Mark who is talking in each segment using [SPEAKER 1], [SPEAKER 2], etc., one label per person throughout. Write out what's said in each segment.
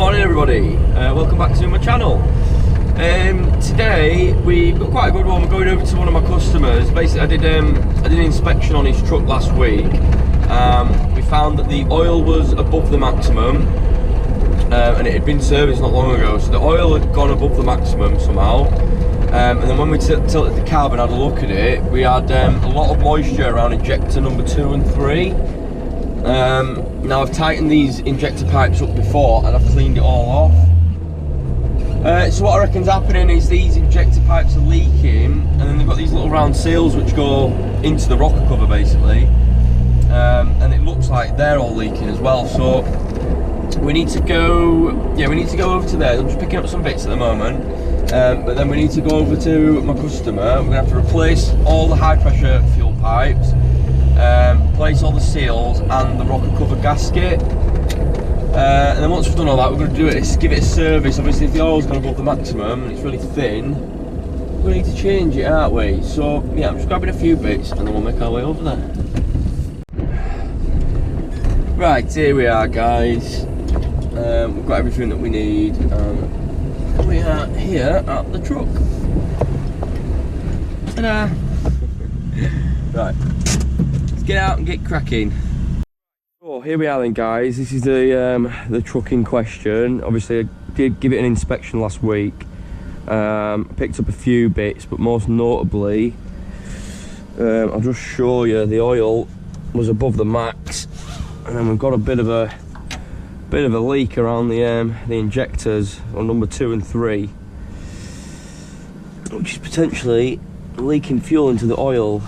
[SPEAKER 1] morning everybody, welcome back to my channel. Today we've got quite a good one. We're going over to one of my customers. Basically I did an inspection on his truck last week. We found that the oil was above the maximum, and it had been serviced not long ago, so the oil had gone above the maximum somehow. And then when we tilted the cab and had a look at it, we had a lot of moisture around injector number 2 and 3. Now I've tightened these injector pipes up before and I've cleaned it all off. So what I reckon's happening is these injector pipes are leaking, and then they've got these little round seals which go into the rocker cover basically, and it looks like they're all leaking as well. So we need to go over to there. I'm just picking up some bits at the moment, but then we need to go over to my customer. We're gonna have to replace all the high pressure fuel pipes, replace all the seals and the rocker cover gasket, and then once we've done all that, we're going to give it a service. Obviously if the oil's gone above the maximum and it's really thin, we need to change it, aren't we? So yeah, I'm just grabbing a few bits and then we'll make our way over there. Right, here we are guys. We've got everything that we need. We are here at the truck. Ta-da! Right, let's get out and get cracking. So here we are then guys, this is the truck in question. Obviously I did give it an inspection last week. Picked up a few bits, but most notably, I'll just show you, the oil was above the max, and then we've got a bit of a leak around the injectors on number 2 and 3, which is potentially leaking fuel into the oil.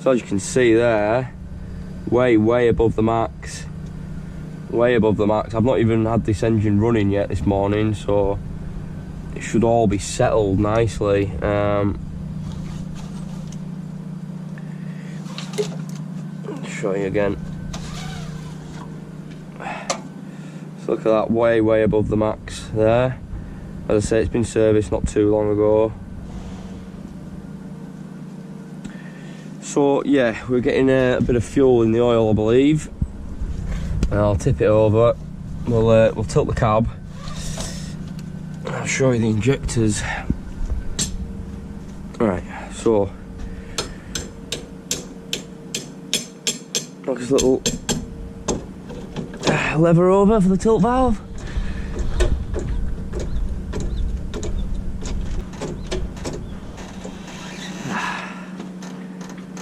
[SPEAKER 1] So as you can see there, way above the max, way above the max. I've not even had this engine running yet this morning, so it should all be settled nicely. Show you again. So look at that, way above the max there. As I say, it's been serviced not too long ago. So yeah, we're getting a bit of fuel in the oil, I believe. And I'll tip it over. We'll tilt the cab. I'll show you the injectors. Right, so got this little lever over for the tilt valve.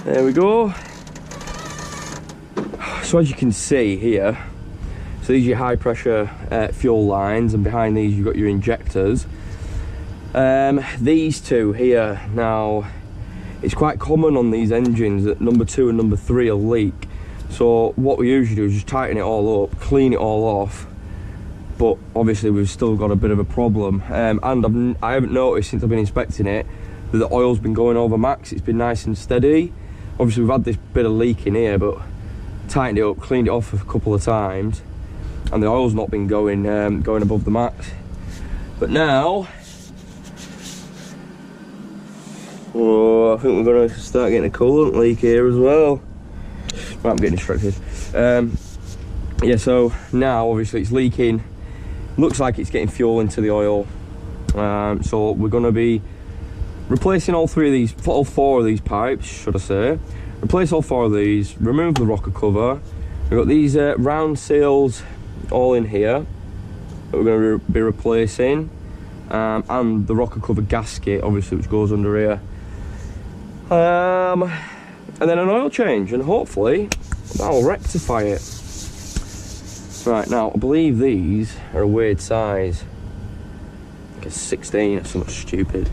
[SPEAKER 1] There we go. So as you can see here, so these are your high pressure fuel lines, and behind these you've got your injectors. These two here, now it's quite common on these engines that number 2 and number 3 will leak. So what we usually do is just tighten it all up, clean it all off, but obviously we've still got a bit of a problem. And I haven't noticed since I've been inspecting it that the oil's been going over max. It's been nice and steady. Obviously we've had this bit of leak in here, but tightened it up, cleaned it off a couple of times, and the oil's not been going above the max. But now, oh, I think we're going to start getting a coolant leak here as well. Right, I'm getting distracted. Yeah, so now obviously it's leaking. Looks like it's getting fuel into the oil. So we're going to be replacing all 4 of these pipes, should I say. Replace all 4 of these, remove the rocker cover. We've got these round seals all in here that we're going to be replacing, and the rocker cover gasket, obviously, which goes under here. And then an oil change, and hopefully that'll rectify it. Right, now I believe these are a weird size, like a 16 or something stupid.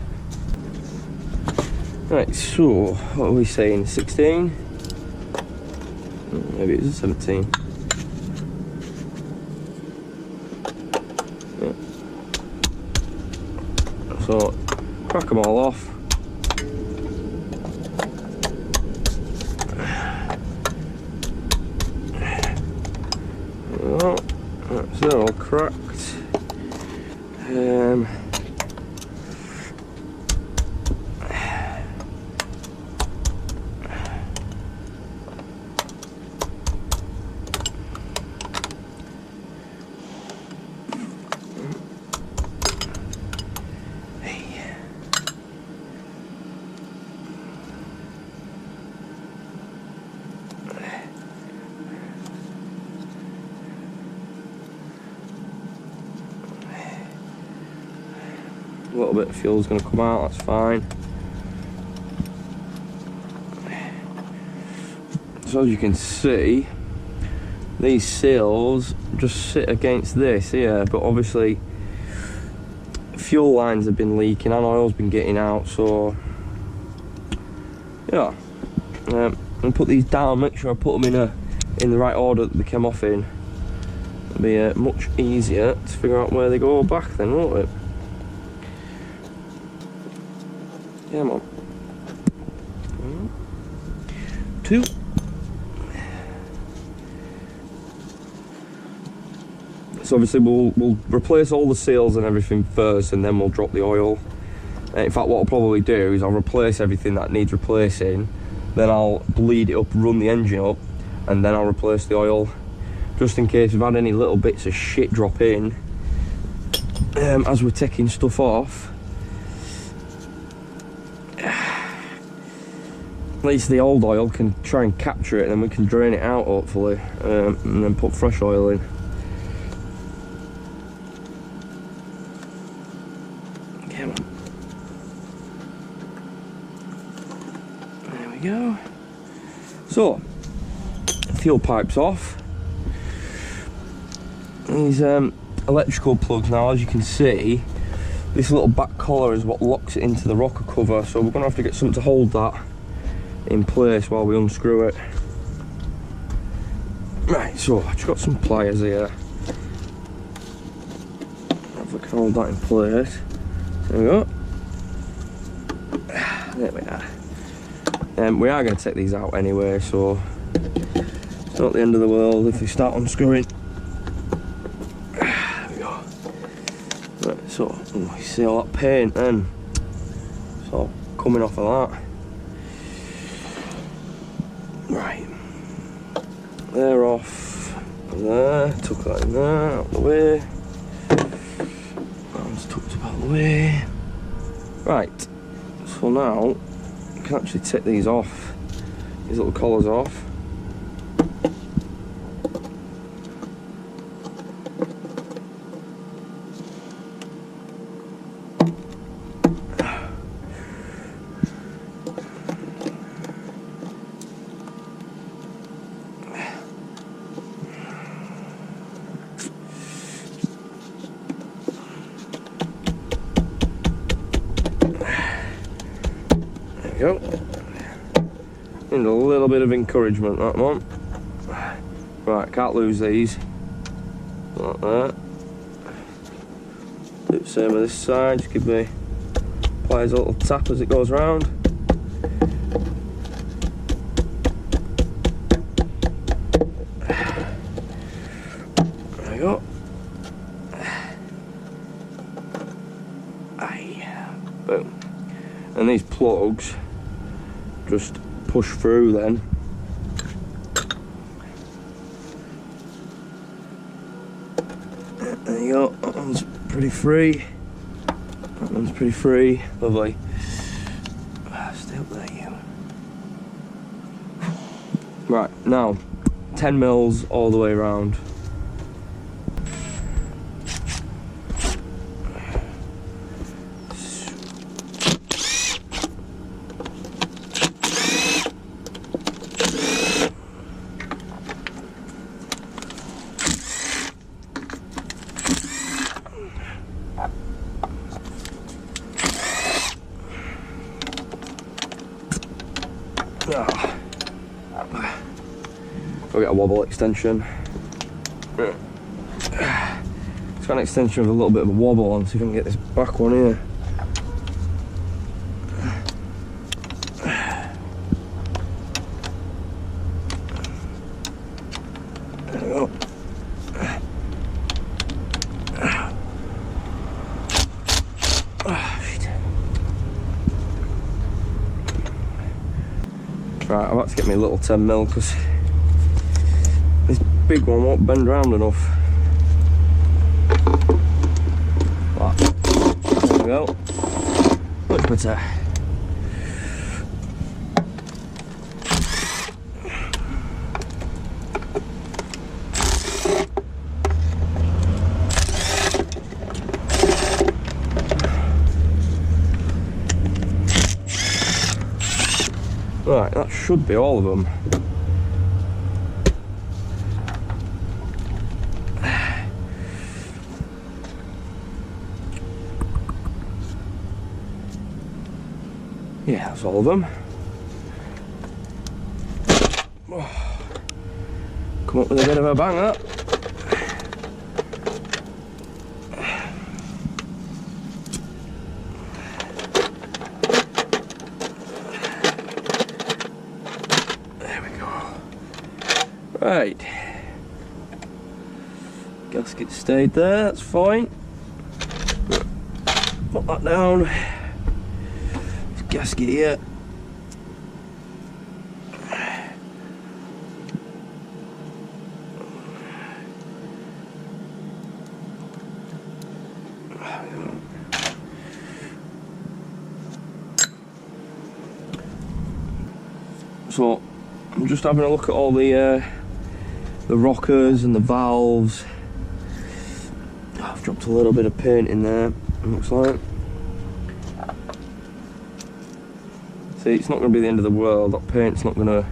[SPEAKER 1] Right, so what are we saying? 16? Maybe it's a 17. Yeah. So crack them all off. Oh, so they're all cracked. little bit of fuel's going to come out, that's fine. So as you can see, these seals just sit against this here, but obviously fuel lines have been leaking and oil's been getting out, so yeah. And put these down, make sure I put them in the right order that they came off in. It'll be much easier to figure out where they go back then, won't it? Come on. 1, 2. So obviously we'll replace all the seals and everything first, and then we'll drop the oil. In fact, what I'll probably do is I'll replace everything that needs replacing, then I'll bleed it up, run the engine up, and then I'll replace the oil, just in case we've had any little bits of shit drop in as we're taking stuff off. At least the old oil can try and capture it, and then we can drain it out hopefully, and then put fresh oil in. Come on. There we go. So, fuel pipe's off. These electrical plugs now, as you can see, this little back collar is what locks it into the rocker cover, so we're going to have to get something to hold that in place while we unscrew it. Right, so I've just got some pliers here. If we can hold that in place. There we go. There we are. We are going to take these out anyway, so it's not the end of the world if we start unscrewing. There we go. Right, so you see all that paint then. So coming off of that. Right. They're off. There. Tuck that in there, out the way. That's tucked about the way. Right. So now you can actually take these off. These little collars off. Go. Need a little bit of encouragement, that one. Right, can't lose these. Like that. Do the same with this side, just give me pliers a little tap as it goes round. There we go. Aye. Boom. And these plugs just push through then. There you go, that one's pretty free. That one's pretty free, lovely. Stay up there, you. Right, now 10 mils all the way around. We'll get a wobble extension. It's got an extension with a little bit of a wobble on, so if I can get this back one here. There we go. Right, I've had to get me a little 10 mil because this big one won't bend round enough. There we go. Much better. Right, that should be all of them. Yeah, that's all of them. Oh. Come up with a bit of a bang, that. There we go. Right. Gasket stayed there, that's fine. Put that down. Gasket here. So I'm just having a look at all the rockers and the valves. I've dropped a little bit of paint in there, it looks like. See, it's not going to be the end of the world, that paint's not going to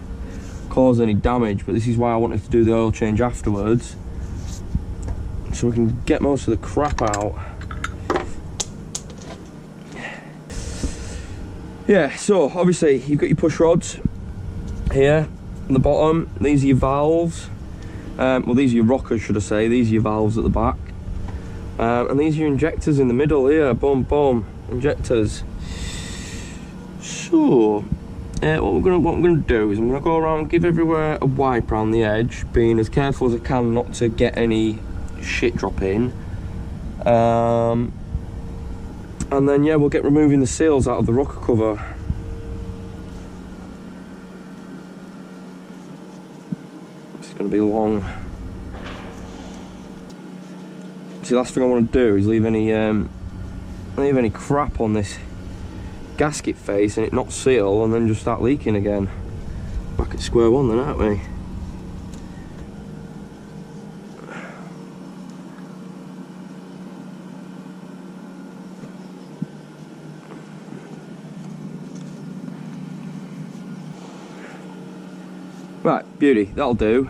[SPEAKER 1] cause any damage, but this is why I wanted to do the oil change afterwards, so we can get most of the crap out. Yeah, so obviously you've got your push rods here on the bottom, these are your valves, well these are your rockers should I say, these are your valves at the back, and these are your injectors in the middle here, boom boom, injectors. So, what I'm gonna do is I'm gonna go around, give everywhere a wipe around the edge, being as careful as I can not to get any shit drop in. And then yeah, we'll get removing the seals out of the rocker cover. It's gonna be long. See, last thing I want to do is leave any crap on this gasket face and it not seal and then just start leaking again. Back at square one then, aren't we? Right, beauty, that'll do.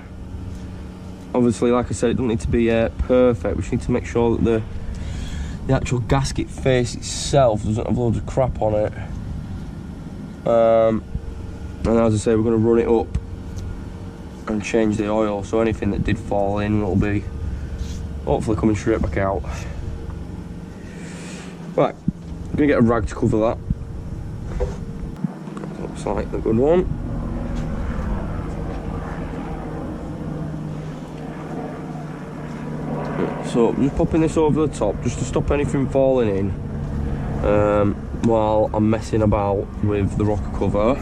[SPEAKER 1] Obviously, like I said, it doesn't need to be perfect. We just need to make sure that the actual gasket face itself doesn't have loads of crap on it. And as I say, we're going to run it up and change the oil, so anything that did fall in will be hopefully coming straight back out. Right, I'm going to get a rag to cover that. Looks like the good one. So I'm just popping this over the top just to stop anything falling in while I'm messing about with the rocker cover.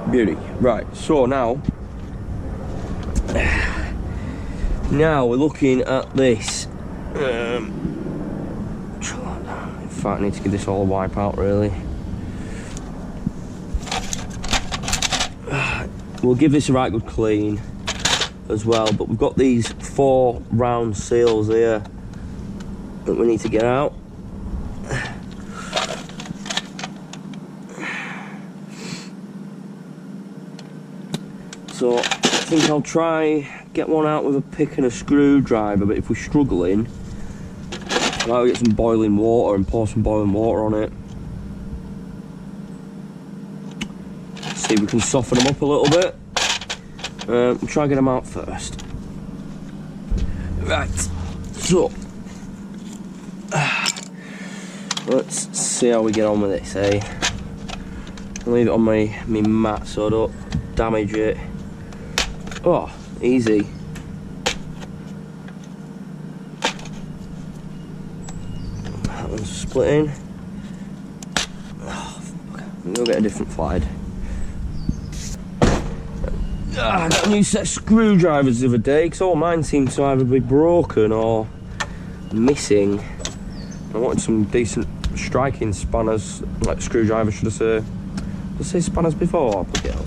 [SPEAKER 1] Beauty. Right, so now we're looking at this. In fact, I need to give this all a wipe out really. We'll give this a right good clean as well, but we've got these 4 round seals here that we need to get out. So I think I'll try get one out with a pick and a screwdriver, but if we're struggling, I'll get some boiling water and pour some boiling water on it. See if we can soften them up a little bit. We'll try and get them out first. Right, so let's see how we get on with this, eh? I'll leave it on my mat so I don't damage it. Oh, easy. That one's splitting. Oh, we'll get a different slide. I got a new set of screwdrivers the other day because all mine seem to either be broken or missing. I wanted some decent striking spanners, like screwdrivers should I say. Did I say spanners before? I'll put it out.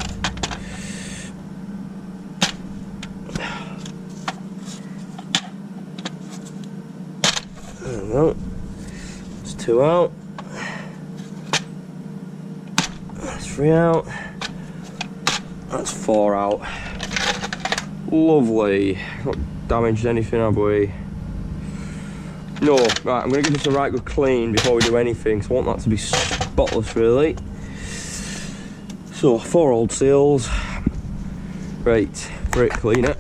[SPEAKER 1] There we go. There's 2 out. There's 3 out. That's 4 out. Lovely. Not damaged anything, have we? No. Right, I'm going to give this a right good clean before we do anything, so I want that to be spotless, really. So, 4 old seals. Right, brake cleaner.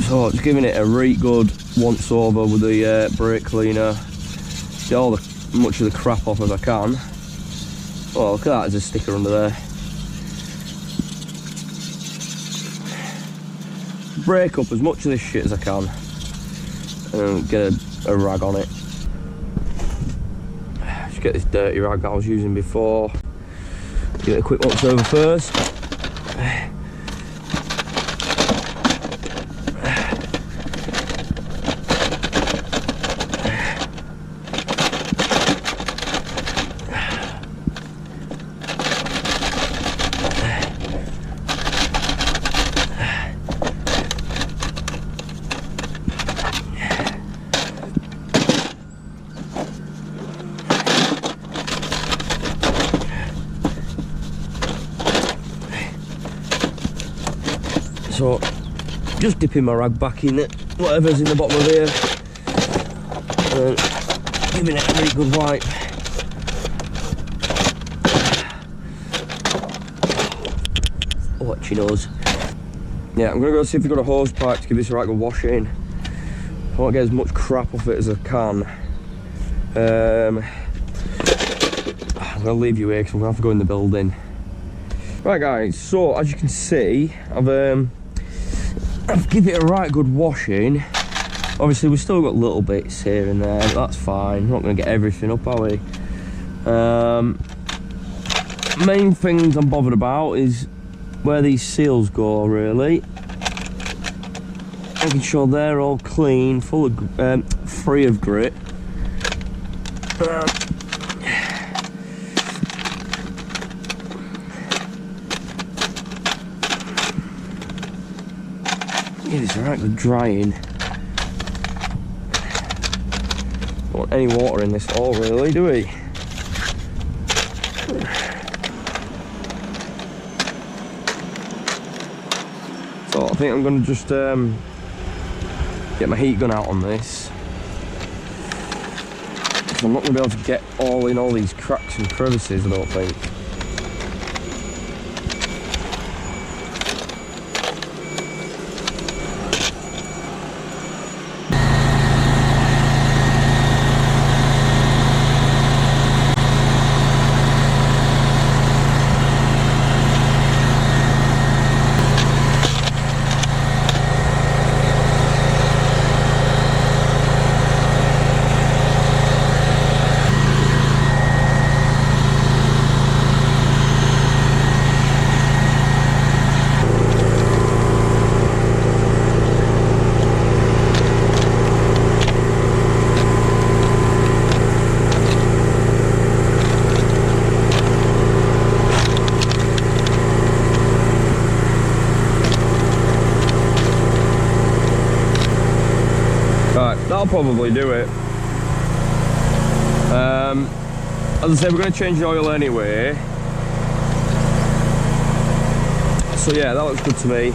[SPEAKER 1] So just giving it a right good once over with the brake cleaner. Get all much of the crap off as I can. Oh, look at that, there's a sticker under there. Break up as much of this shit as I can and get a rag on it. Just get this dirty rag that I was using before. Give it a quick once over first. So, just dipping my rag back in it, whatever's in the bottom of here, and giving it a really good wipe. Oh, itchy nose. Yeah, I'm going to go see if we've got a hose pipe to give this a right good wash in. I want to get as much crap off it as I can. I'm going to leave you here because I'm going to have to go in the building. Right guys, so as you can see, I've given it a right good washing. Obviously we've still got little bits here and there, but that's fine. We're not going to get everything up, are we? Main things I'm bothered about is where these seals go, really. Making sure they're all clean, full of, free of grit. Yeah, it's alright with drying. Don't want any water in this at all, really, do we? So I think I'm going to just get my heat gun out on this. I'm not going to be able to get all these cracks and crevices, I don't think. That'll probably do it. As I said, we're going to change the oil anyway. So yeah, that looks good to me.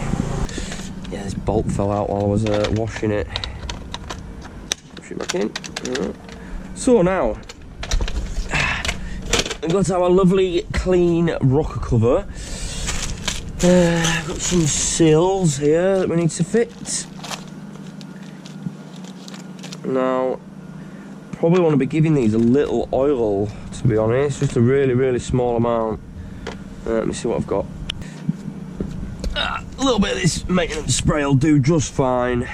[SPEAKER 1] Yeah, this bolt fell out while I was washing it. Push it back in. So now, I've got our lovely clean rocker cover. I've got some seals here that we need to fit. Now, probably want to be giving these a little oil, to be honest, just a really, really small amount. Let me see what I've got. A little bit of this maintenance spray will do just fine.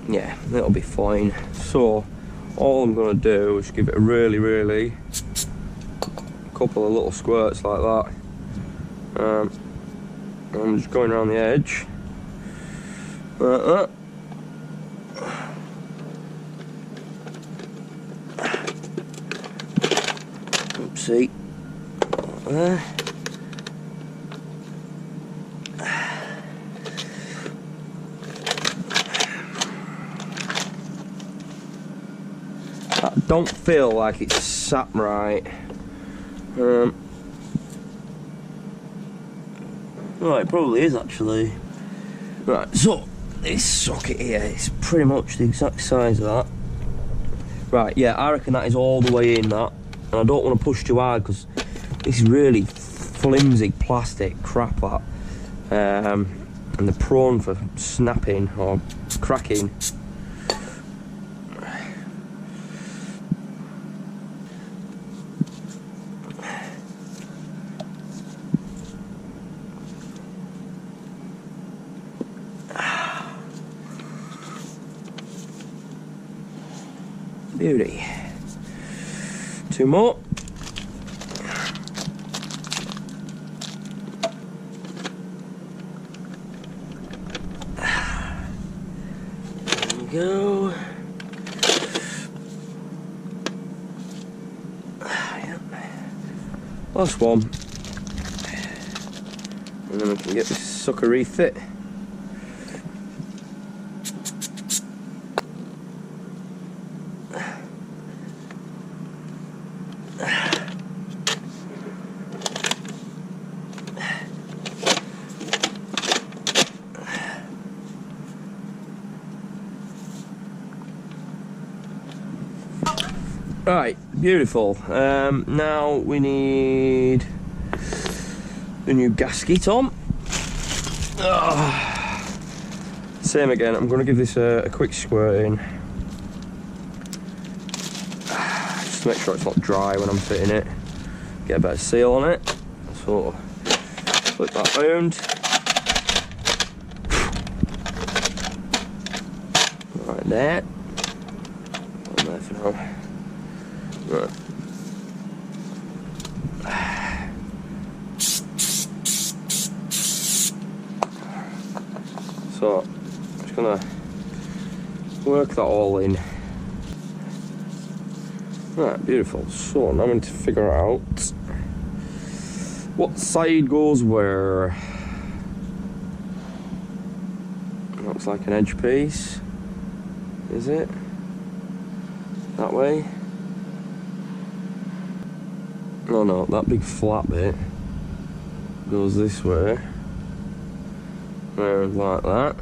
[SPEAKER 1] Yeah, that'll be fine. So, all I'm going to do is give it a really, really couple of little squirts like that. I'm just going around the edge like that.
[SPEAKER 2] See? There. That don't feel like it's sat right. Right, it probably is actually. Right, so this socket here is pretty much the exact size of that. Right, yeah, I reckon that is all the way in that. And I don't want to push too hard because this is really flimsy plastic crap that. And they're prone for snapping or cracking. Beauty. 2 more. There we go. Yep. Last one. And then we can get this sucker refit. Right, beautiful. Now we need the new gasket on. Same again, I'm going to give this a quick squirt in. Just to make sure it's not dry when I'm fitting it. Get a better seal on it. So, flip that round. Right there. On there for now. Right. So, I'm just gonna work that all in. Right, beautiful. So, now I'm going to figure out what side goes where. Looks like an edge piece. Is it? That way? Oh no, that big flat bit goes this way. Round like that.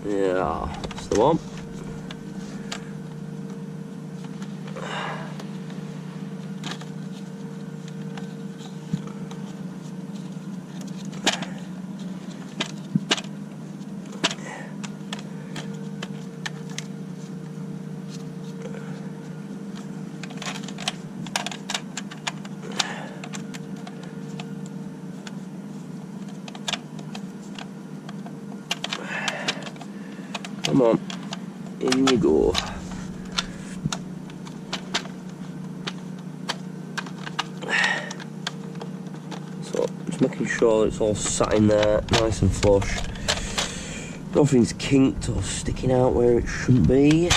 [SPEAKER 2] Yeah, that's the one. Come on, in you go. So, just making sure it's all sat in there, nice and flush. Nothing's kinked or sticking out where it shouldn't be.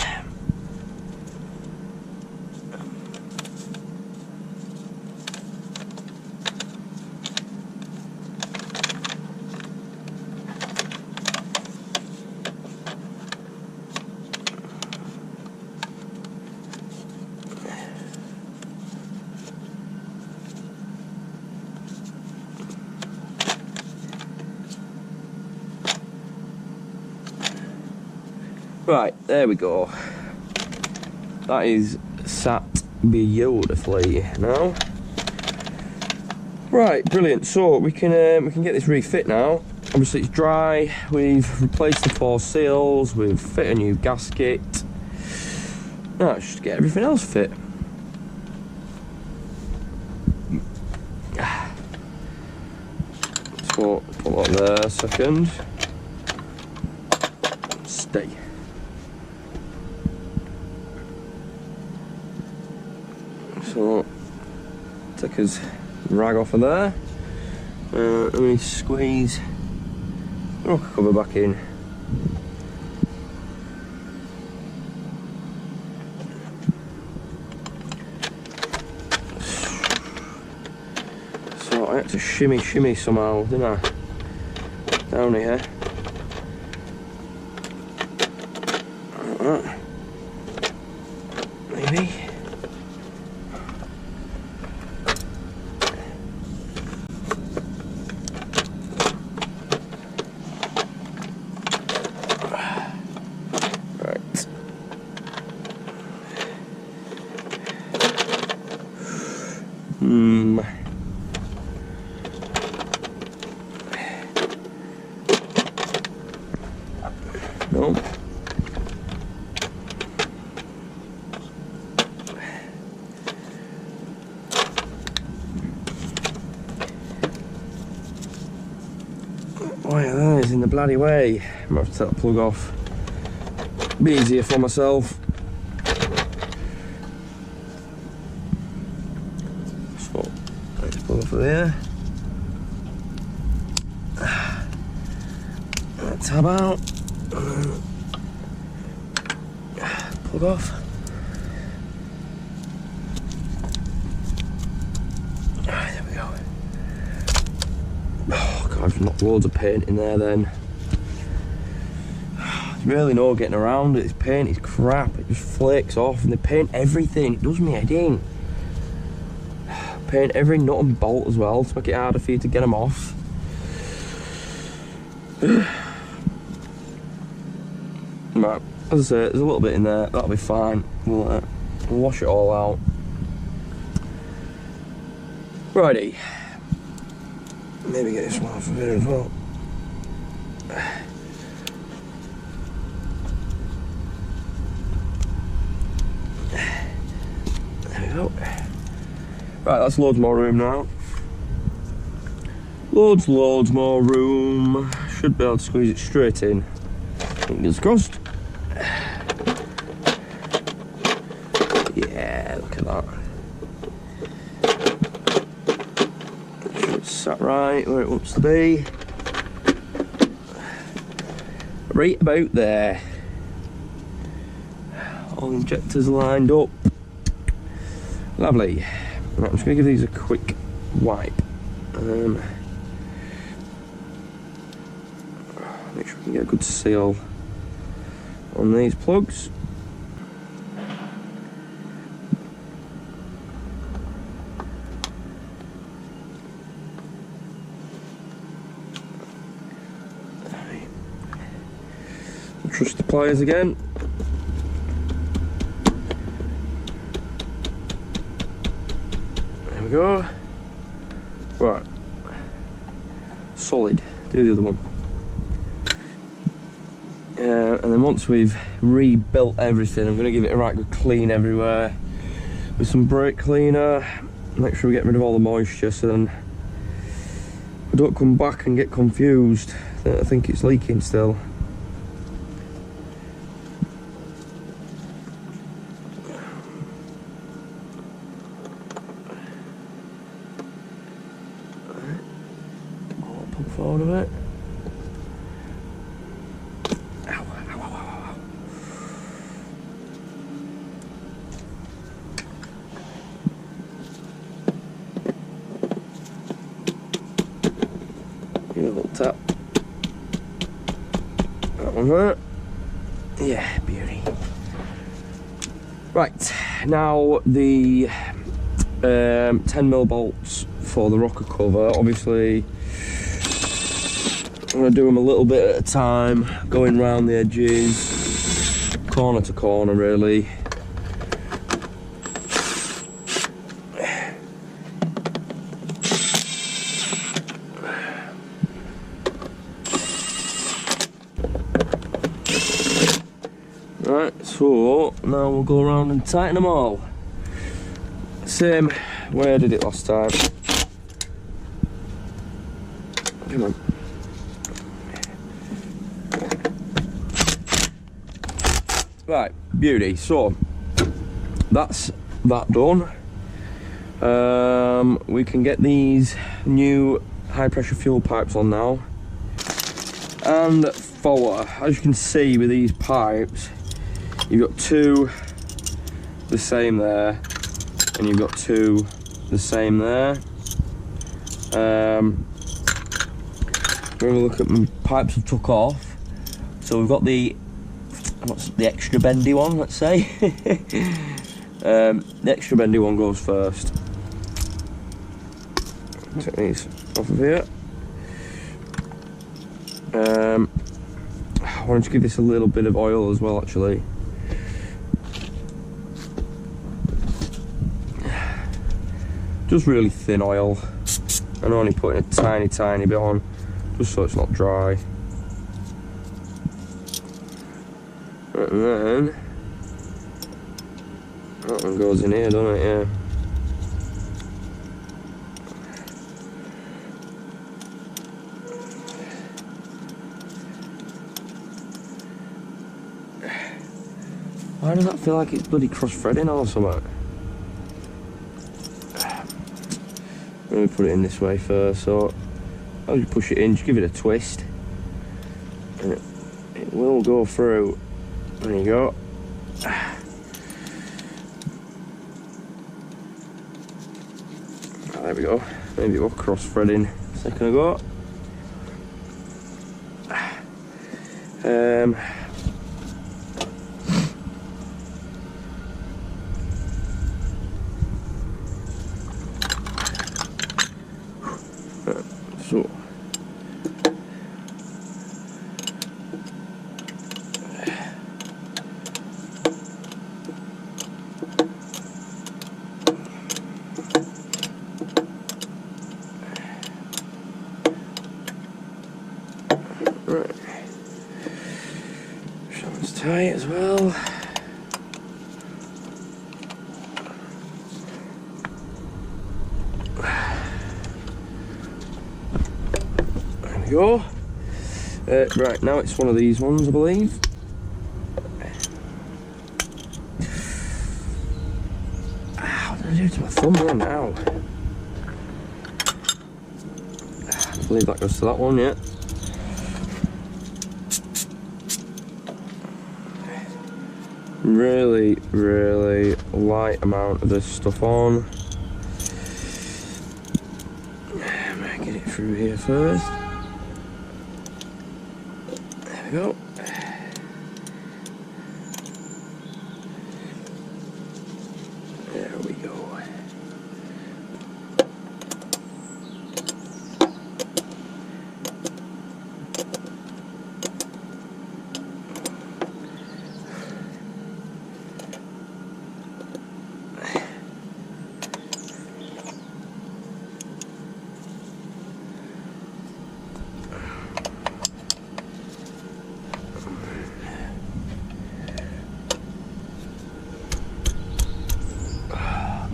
[SPEAKER 2] Right, there we go. That is sat beautifully now. Right, brilliant. So we can get this refit now. Obviously it's dry. We've replaced the 4 seals. We've fit a new gasket. Now let's just get everything else fit. So put that there a second. Stay. So, take his rag off of there. Let me squeeze the rocker cover back in. I had to shimmy somehow, didn't I? Down here. Like that. Maybe. Right. No. Why are those in the bloody way? I might have to take the plug off. Be easier for myself. So, let's pull off of there. Tab out. Plug off. There we go. Oh god, I've knocked loads of paint in there then. There's really no getting around it. This paint is crap. It just flakes off and they paint everything. It does me head in. Paint every nut and bolt as well to make it harder for you to get them off. Right, as I say, there's a little bit in there. That'll be fine. We'll wash it all out. Righty. Maybe get this one off of here as well. There we go. Right, that's loads more room now. Loads more room. Should be able to squeeze it straight in. Fingers crossed. Yeah, look at that. Sure it's sat right where it wants to be. Right about there. All the injectors lined up. Lovely. Right, I'm just going to give these a quick wipe. Make sure we can get a good seal on these plugs. Trust the pliers again. There we go. Right. Solid. Do the other one. And then once we've rebuilt everything, I'm going to give it a right good clean everywhere with some brake cleaner. Make sure we get rid of all the moisture so then I don't come back and get confused that I think it's leaking still. I'll put forward of it. Give it a little tap. That one there. Yeah, beauty. Right, now the 10mm bolts for the rocker cover. Obviously, I'm going to do them a little bit at a time, going round the edges, corner to corner really. Right, so now we'll go around and tighten them all. Same way I did it last time. Come on. Right, beauty. So that's that done. We can get these new high pressure fuel pipes on now. And forward, as you can see with these pipes, you've got two the same there, and you've got two the same there. We're going to look at my pipes I've took off. So we've got the extra bendy one, let's say. The extra bendy one goes first. Take these off of here. I wanted to give this a little bit of oil as well, actually. Just really thin oil. I'm only putting a tiny bit on, just so it's not dry. And then that one goes in here, doesn't it? Yeah. Why does that feel like it's bloody cross-threading or something? Let me put it in this way first, so I'll just push it in, just give it a twist. And it will go through. There you go. There we go. Maybe it was cross-threading a second ago. So right, sounds tight as well. Go. Right, now it's one of these ones, I believe. What did I do to my thumb there now? I believe that goes to that one, yeah. Really, really light amount of this stuff on. I might get it through here first. Go. There we go.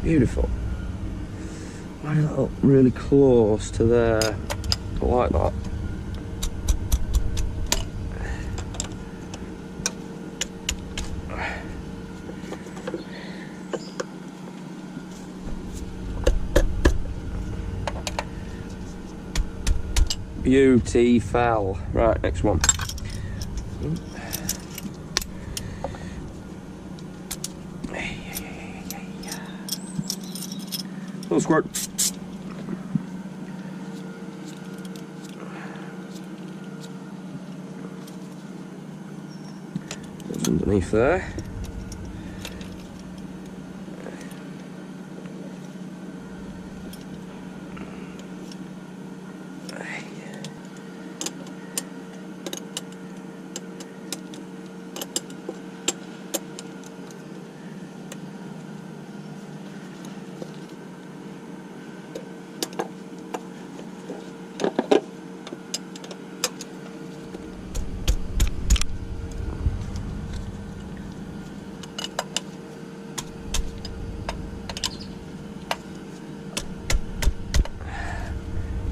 [SPEAKER 2] Beautiful. Why did that look really close to there? I like that. Beautiful. Right, next one. Little squirt. Goes underneath there.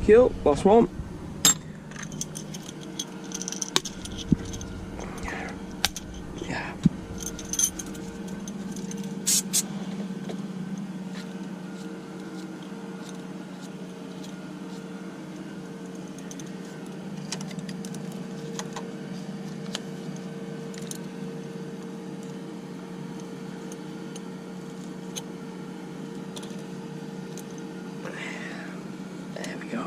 [SPEAKER 2] Cool, last one. Yeah. There we go.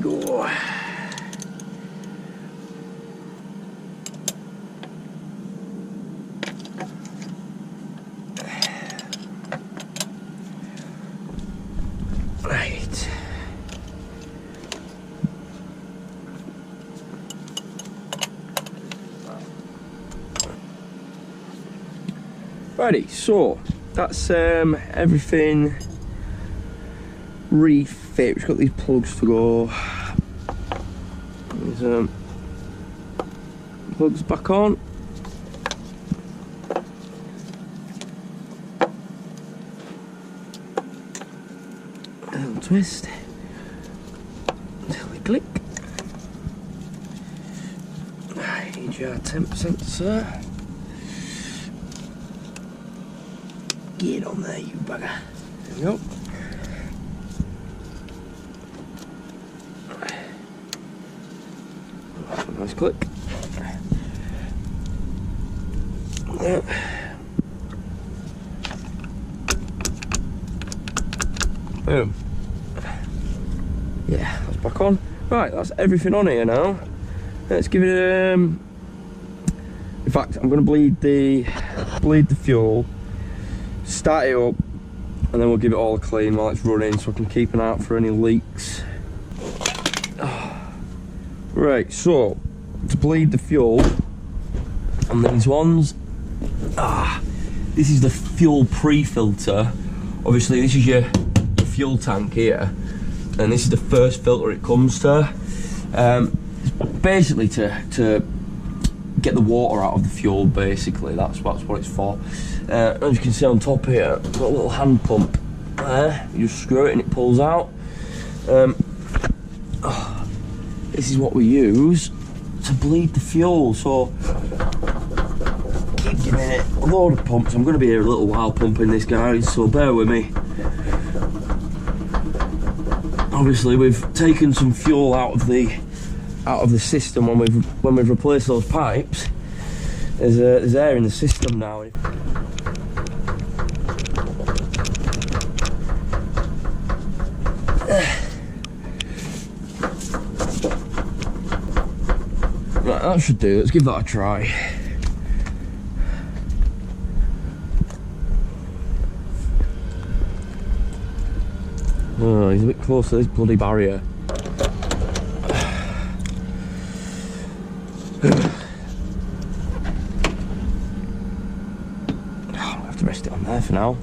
[SPEAKER 2] go. Right. Righty, so that's everything refit. We've got these plugs to go. These plugs back on. A little twist until we click. Need your temp sensor. Get on there, you bugger. There we go. Nice click. Yeah. Boom. Yeah, that's back on. Right, that's everything on here now. Let's give it in fact, I'm going to bleed the fuel, start it up, and then we'll give it all a clean while it's running so I can keep an eye out for any leaks. Right, so to bleed the fuel on these ones, this is the fuel pre-filter. Obviously this is your fuel tank here, and this is the first filter it comes to. Basically to get the water out of the fuel, basically, that's what it's for. As you can see on top here, got a little hand pump there. You just screw it and it pulls out. This is what we use to bleed the fuel, so keep giving it a load of pumps. I'm going to be here a little while pumping this, guys, so bear with me. Obviously we've taken some fuel out of the system when we've replaced those pipes. There's air in the system now. Right, that should do. Let's give that a try. Oh, he's a bit close to this bloody barrier. I'll have to rest it on there for now.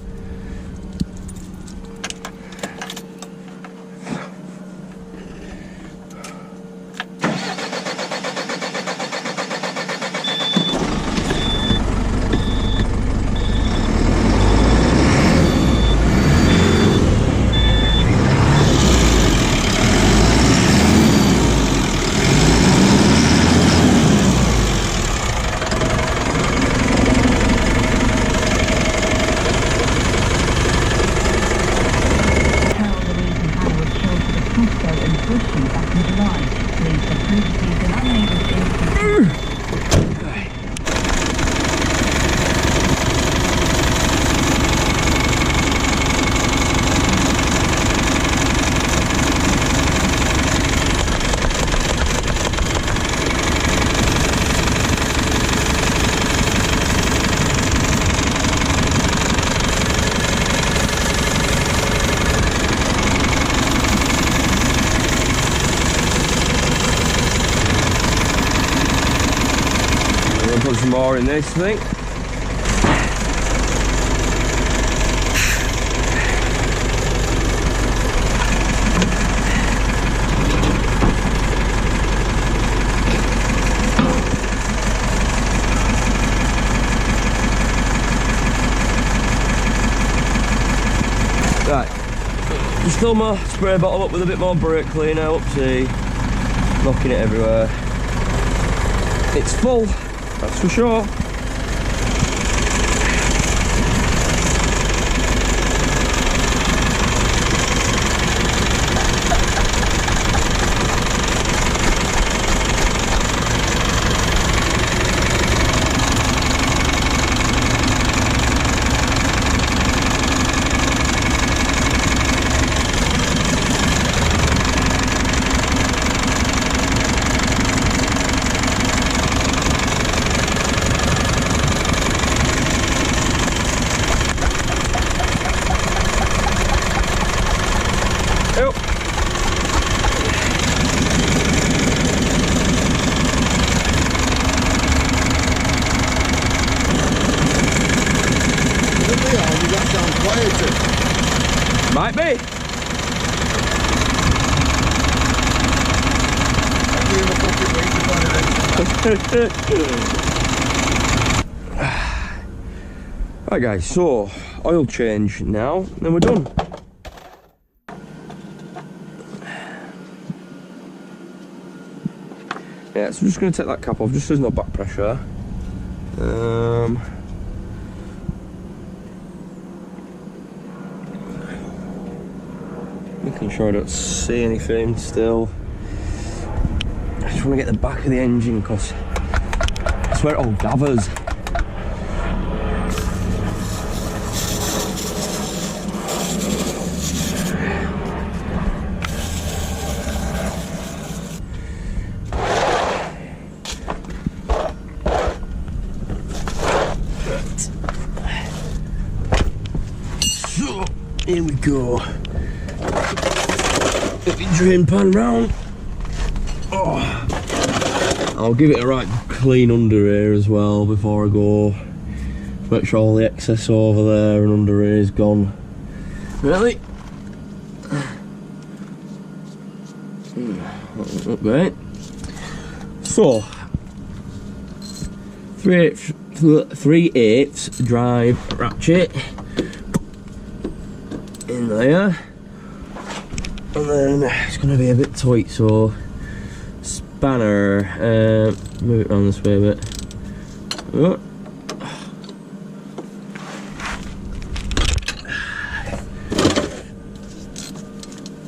[SPEAKER 2] Put some more in this thing. Right, just fill my spray bottle up with a bit more brake cleaner. Oopsie, knocking it everywhere. It's full. That's for sure.
[SPEAKER 3] or you got down quieter?
[SPEAKER 1] Might be.
[SPEAKER 3] I'm doing the fucking weight upon it.
[SPEAKER 1] Right guys, so oil change now, then we're done. Yeah, so I'm just going to take that cap off, just so there's no back pressure. Making sure I don't see anything still. I just want to get the back of the engine because that's where it all gathers. So, here we go. Get the drain pan round. Oh. I'll give it a right clean under here as well before I go. Make sure all the excess over there and under here is gone. Really? Look great. So, 3/8 drive ratchet in there, and then it's going to be a bit tight, so spanner, move it around this way a bit. Oh.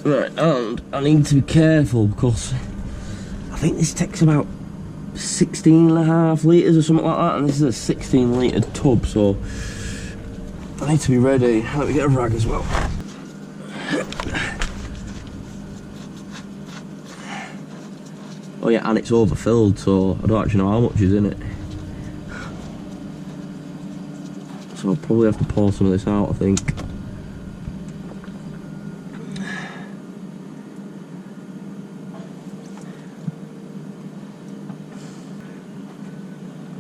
[SPEAKER 1] Right, and I need to be careful because I think this takes about 16.5 litres or something like that, and this is a 16 litre tub, so I need to be ready. Let me get a rag as well. Oh yeah, and it's overfilled, so I don't actually know how much is in it. So I'll probably have to pour some of this out, I think.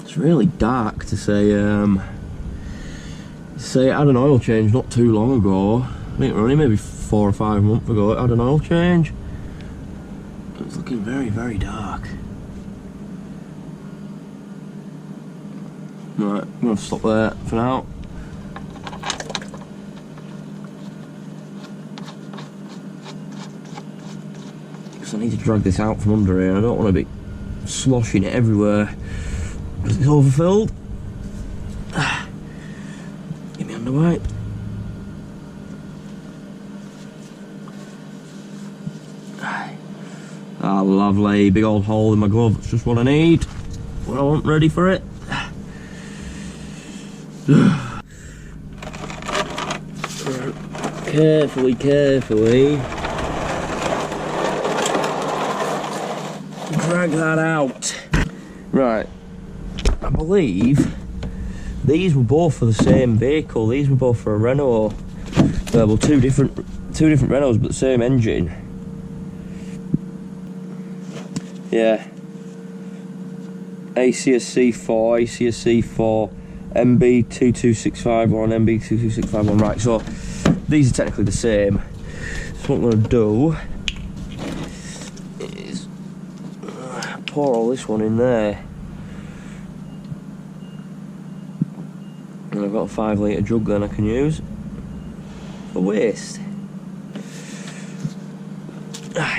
[SPEAKER 1] It's really dark to say I had an oil change not too long ago. I think only maybe 4 or 5 months ago I had an oil change. It's looking very, very dark. Right, I'm going to stop there for now. Because I need to drag this out from under here. I don't want to be sloshing it everywhere because it's overfilled. Get me under wipe. Ah, lovely, big old hole in my glove, that's just what I need when I want ready for it. Carefully, carefully drag that out. Right, I believe these were both for the same vehicle. These were both for a Renault. Well, two different Renaults, but the same engine. Yeah, ACSC4, ACSC4, MB22651, MB22651. Right, so these are technically the same. So what I'm going to do is pour all this one in there. And I've got a 5 litre jug then I can use for waste.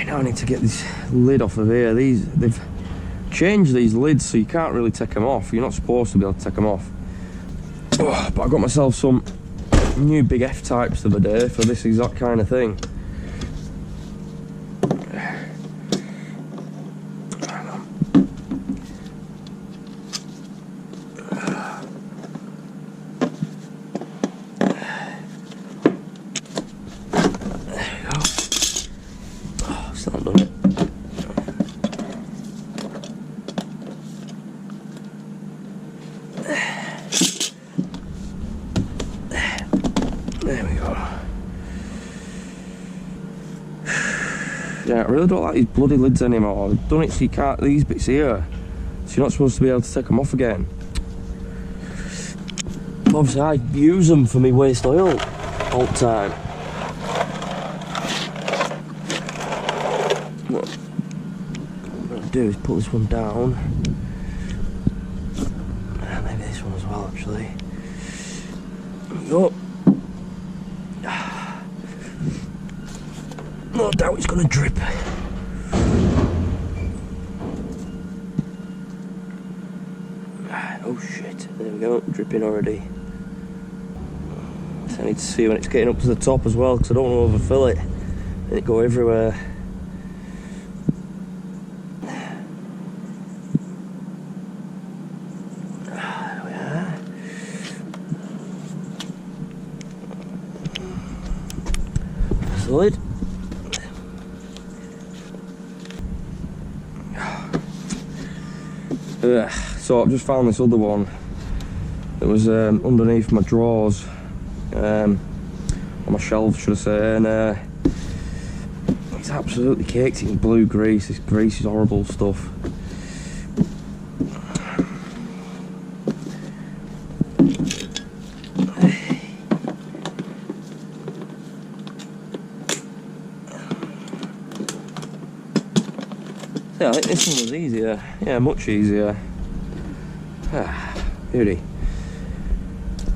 [SPEAKER 1] Now I need to get this lid off of here. They've changed these lids so you can't really take them off. You're not supposed to be able to take them off. Oh, but I got myself some new big F types the other day for this exact kind of thing. Yeah, I really don't like these bloody lids anymore. I've done it so you can't, these bits here, so you're not supposed to be able to take them off again.
[SPEAKER 2] Obviously I use them for me waste oil all the time. What I'm going to do is put this one down. Maybe this one as well actually. There we go. No doubt it's going to drip. Oh shit, there we go, dripping already. So I need to see when it's getting up to the top as well, because I don't want to overfill it and it go everywhere. There we are. Solid. So I've just found this other one that was underneath my drawers, on my shelf should I say, and it's absolutely caked in blue grease. This grease is horrible stuff. Yeah, I think this one was easier. Yeah, much easier. Beauty.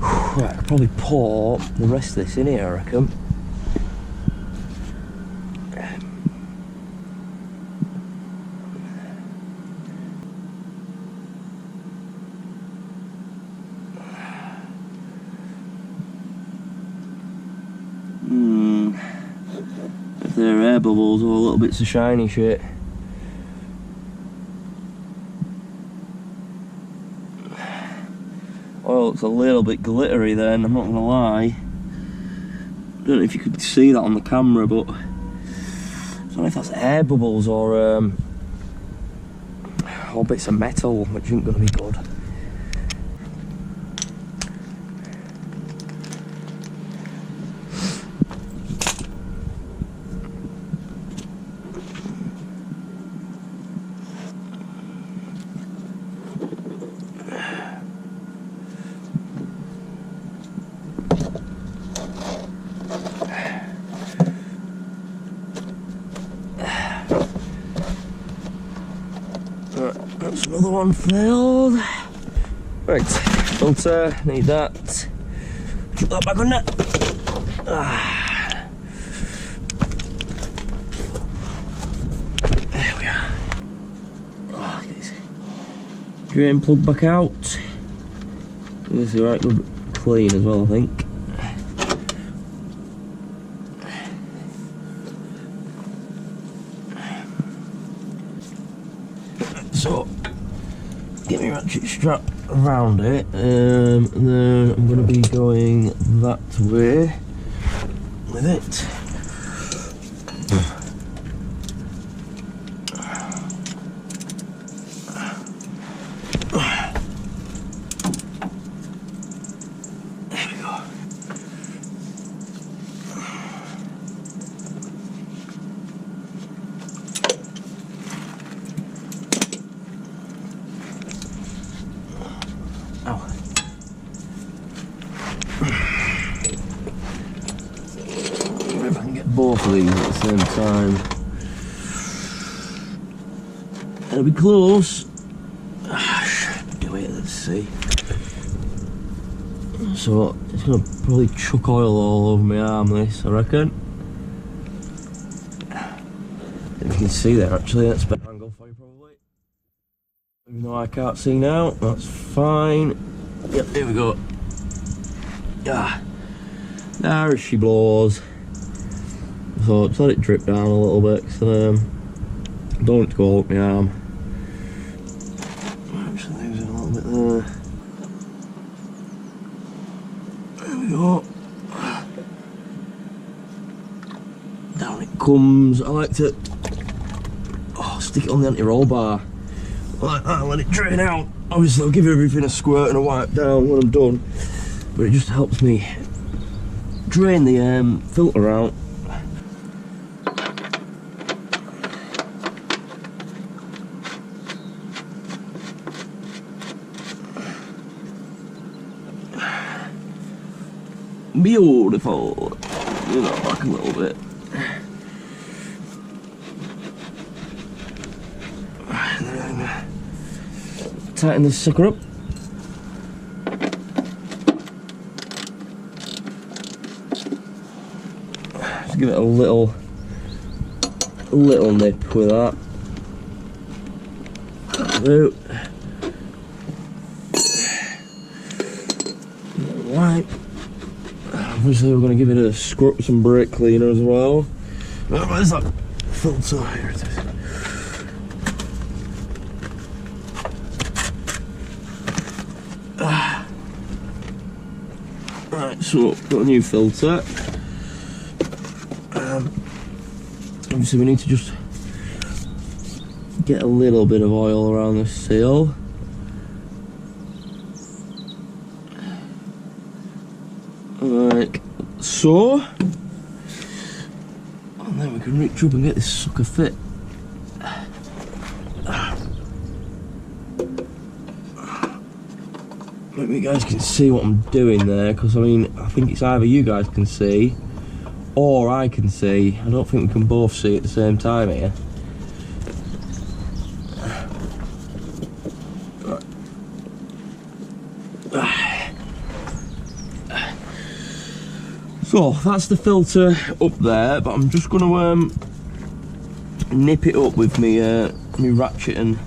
[SPEAKER 2] Right, I'll probably pour the rest of this in here, I reckon. If they're air bubbles or little bits of shiny shit. Oil looks a little bit glittery then, I'm not gonna lie. I don't know if you could see that on the camera, but I don't know if that's air bubbles or bits of metal, which isn't gonna be good. That's another one filled. Right, filter, need that. Put that back on there. There we are. Oh, get this drain plug back out. This is right good clean as well, I think. So, get my ratchet strap around it, and then I'm going to be going that way with it. There we go. Ow. If I can get both of these at the same time. It'll be close. Should do it, let's see. So it's gonna probably chuck oil all over my arm, this, I reckon. If you can see there, actually, that's a better angle for you, probably. Even though I can't see now, that's fine. Yep, here we go. Ah, there she blows. So just let it drip down a little bit, so don't want it to go all up my arm. Actually, losing a little bit there. There we go. Down it comes. I like to stick it on the anti-roll bar like that and let it drain out. Obviously I'll give everything a squirt and a wipe down when I'm done, but it just helps me drain the filter out. Beautiful. Move that back a little bit. Tighten this sucker up. Just give it a little nip with that. That'll do. Right. Obviously we're going to give it a scrub with some brake cleaner as well. Where's that filter? Here it is. Right, so got a new filter. Obviously we need to just get a little bit of oil around the seal. Like so. And then we can reach up and get this sucker fit. Maybe you guys can see what I'm doing there, because I mean, I think it's either you guys can see or I can see. I don't think we can both see at the same time here. So that's the filter up there, but I'm just going to nip it up with me ratchet and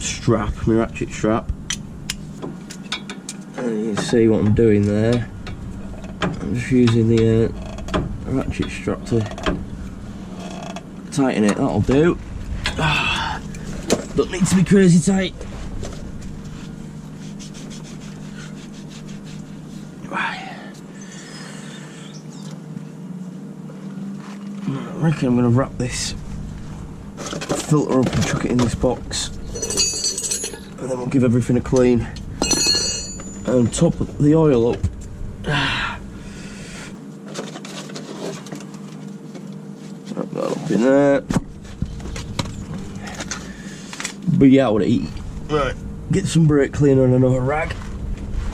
[SPEAKER 2] strap, my ratchet strap. And you can see what I'm doing there. I'm just using the ratchet strap to tighten it. That'll do. Don't need to be crazy tight. I reckon I'm going to wrap this filter up and chuck it in this box, and then we'll give everything a clean and top the oil up. Wrap that up in there. But yeah, I would eat. Right, get some brake cleaner and another rag.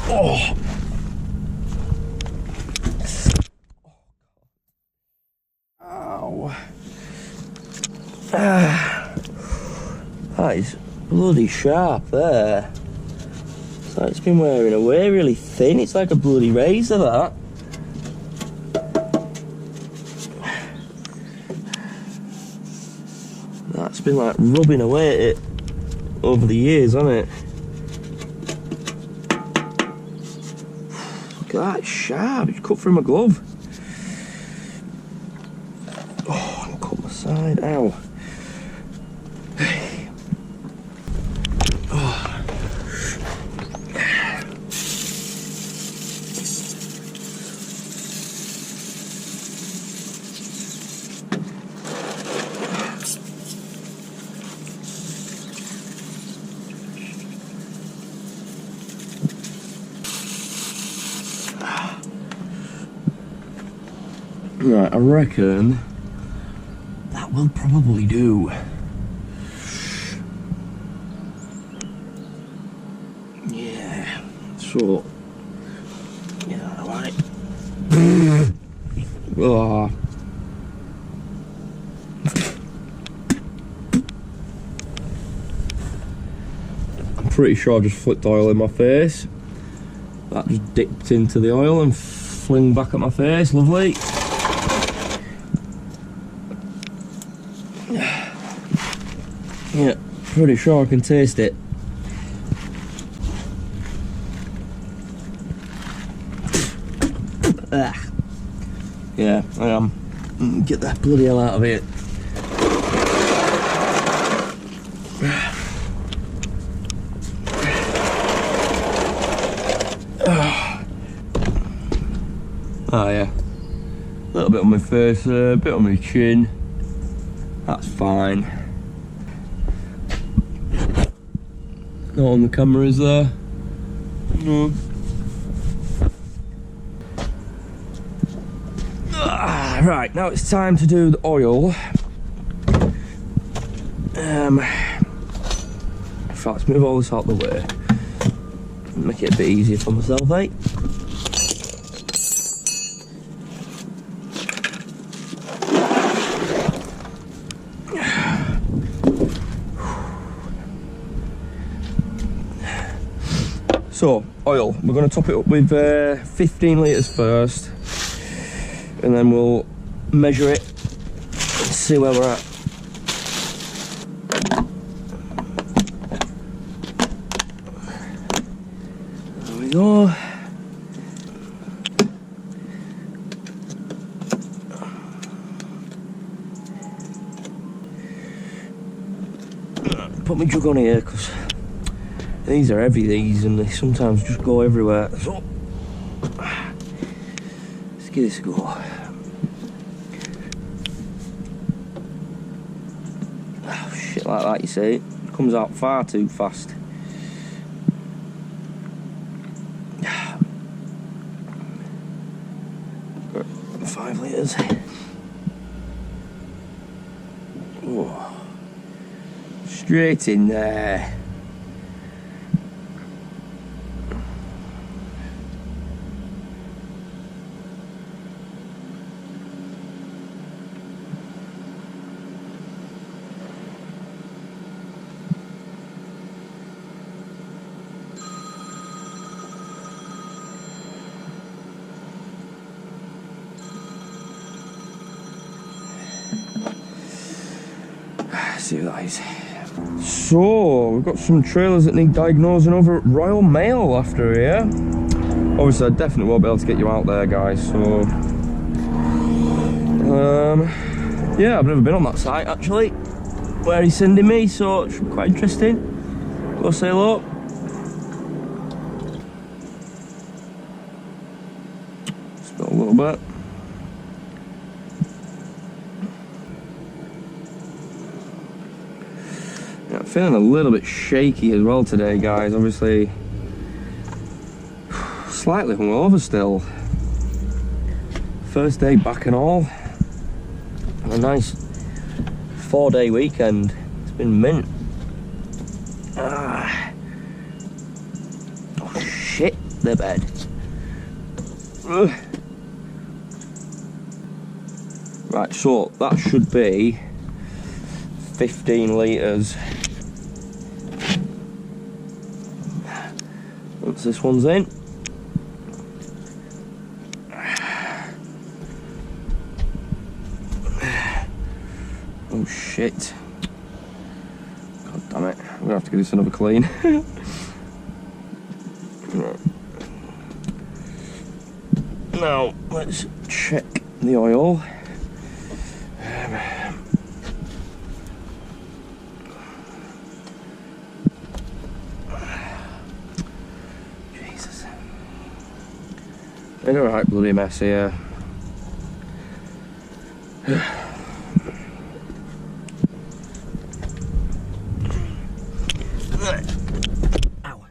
[SPEAKER 2] Oh. That is bloody sharp there. So it's been wearing away really thin. It's like a bloody razor, that. That's been like rubbing away at it over the years, hasn't it? Look at that, it's sharp. It's cut through my glove. Oh, and cut my side. Ow. Right, I reckon that will probably do. Yeah, so, yeah, alright. Oh. I'm pretty sure I just flicked oil in my face. That just dipped into the oil and fling back at my face, lovely. Yeah, pretty sure I can taste it. Yeah, I am. Get that bloody hell out of here. Oh yeah. A little bit on my face, a bit on my chin. That's fine. Not on the camera, is there? No. Right, now it's time to do the oil. In fact, let's move all this out of the way. Make it a bit easier for myself, eh? So, oil, we're going to top it up with 15 litres first, and then we'll measure it and see where we're at. There we go. Put my jug on here because these are heavy, these, and they sometimes just go everywhere. So, let's give this a go. Oh, shit like that, you see, it comes out far too fast. 5 litres. Oh. Straight in there. See what that is. So, we've got some trailers that need diagnosing over at Royal Mail after here. Obviously, I definitely won't be able to get you out there, guys, so... yeah, I've never been on that site, actually, where he's sending me, so it should be quite interesting. Go say hello. Spill a little bit. Yeah, I'm feeling a little bit shaky as well today, guys. Obviously, slightly hungover still. First day back and all. A nice 4-day weekend. It's been mint. Oh shit, the bed. Ugh. Right, so that should be 15 litres. Once this one's in. Oh shit. God damn it. I'm gonna have to give this another clean. Now, let's check the oil. Been a right bloody mess here. Ow.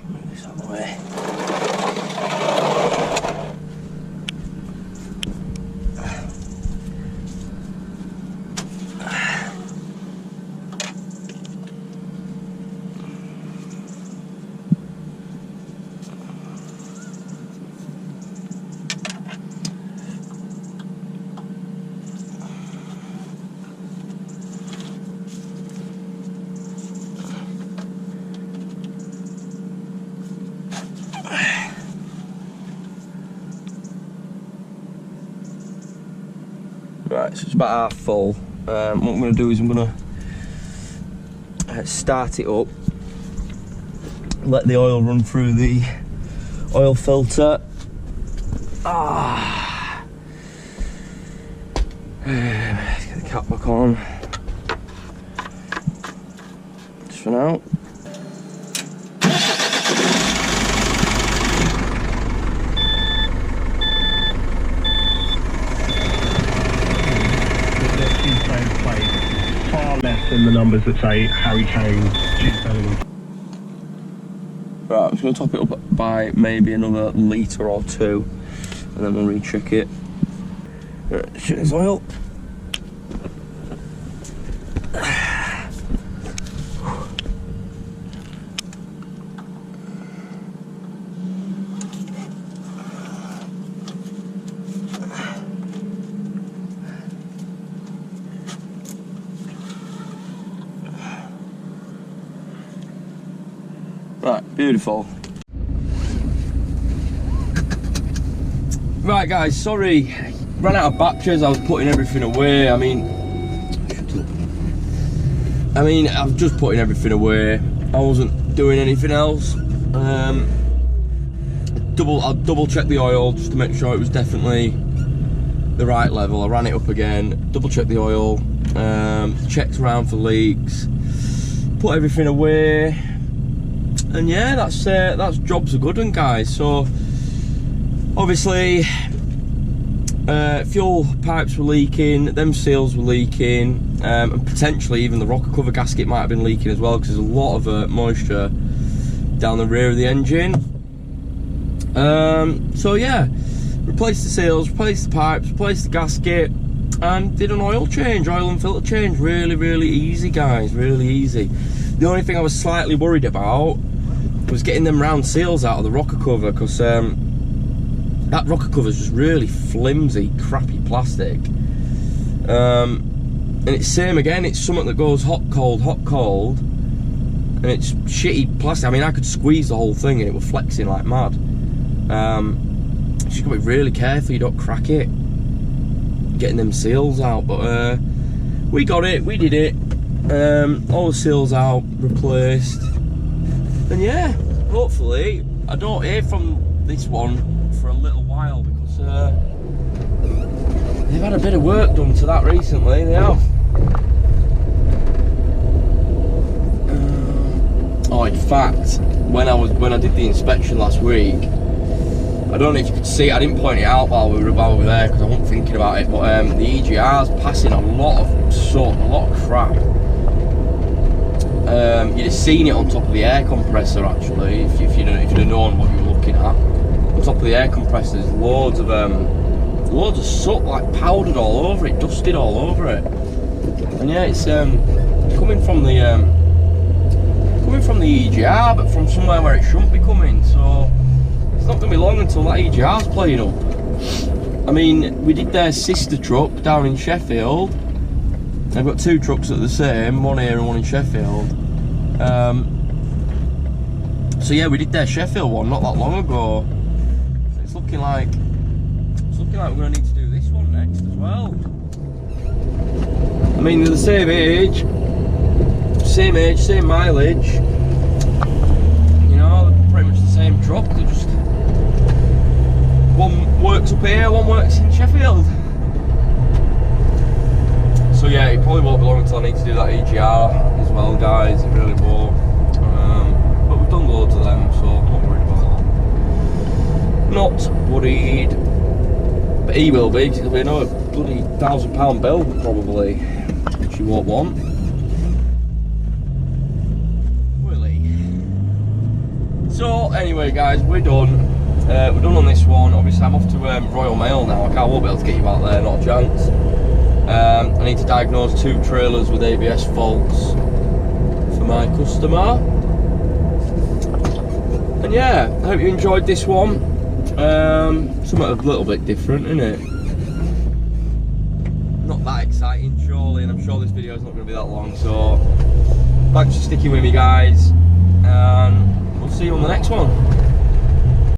[SPEAKER 2] Move this out of the way. Right, so it's about half full. What I'm going to do is I'm going to start it up, let the oil run through the oil filter. Let's get the cap back on. Just for now.
[SPEAKER 4] Far less than the numbers that say Harry Kane, Jude Bellingham.
[SPEAKER 2] Right, I'm just going to top it up by maybe another litre or 2, and then we'll recheck it. Right, check this oil. Right, beautiful.
[SPEAKER 1] Right guys, sorry, ran out of batteries. I was putting everything away. I mean, I'm just putting everything away. I wasn't doing anything else. I'll double check the oil just to make sure it was definitely the right level. I ran it up again, double checked the oil, checked around for leaks, put everything away, and yeah, that's jobs are good one, guys. So obviously fuel pipes were leaking, them seals were leaking, and potentially even the rocker cover gasket might have been leaking as well, because there's a lot of moisture down the rear of the engine. So yeah, replaced the seals, replaced the pipes, replaced the gasket, and did an oil change, oil and filter change. Really easy, guys, really easy. The only thing I was slightly worried about was getting them round seals out of the rocker cover, because that rocker cover is just really flimsy, crappy plastic. And it's same again, it's something that goes hot, cold, and it's shitty plastic. I mean, I could squeeze the whole thing and it was flexing like mad. Just gotta be really careful you don't crack it getting them seals out, but we got it, we did it. All the seals out, replaced, and yeah, hopefully I don't hear from this one for a little while, because they've had a bit of work done to that recently. They have. Oh, in fact, when I did the inspection last week, I don't know if you could see it, I didn't point it out while we were there because I wasn't thinking about it, but the EGR's passing a lot of soot, a lot of crap. You'd have seen it on top of the air compressor actually, if you'd have known what you were looking at. On top of the air compressor, there's loads of soot, like powdered all over it, dusted all over it. And yeah, it's coming from the EGR, but from somewhere where it shouldn't be coming. So it's not going to be long until that EGR's playing up. I mean, we did their sister truck down in Sheffield. They've got two trucks that are the same, one here and one in Sheffield. So yeah, we did their Sheffield one not that long ago. So it's looking like we're going to need to do this one next as well. I mean, they're the same age, same mileage. You know, they're pretty much the same truck. They're just, one works up here, one works in Sheffield. So yeah, it probably won't be long until I need to do that EGR as well, guys. It really won't. But we've done loads of them, so I'm not worried about that. Not worried. But he will be, because it'll be another bloody £1,000 bill probably, which you won't want. Will he? So anyway, guys, we're done. We're done on this one. Obviously, I'm off to Royal Mail now. I won't be able to get you out there, not a chance. I need to diagnose 2 trailers with ABS faults for my customer. And yeah, I hope you enjoyed this one. Something a little bit different, isn't it? Not that exciting, surely, and I'm sure this video is not going to be that long. So thanks for sticking with me, guys, and we'll see you on the next one.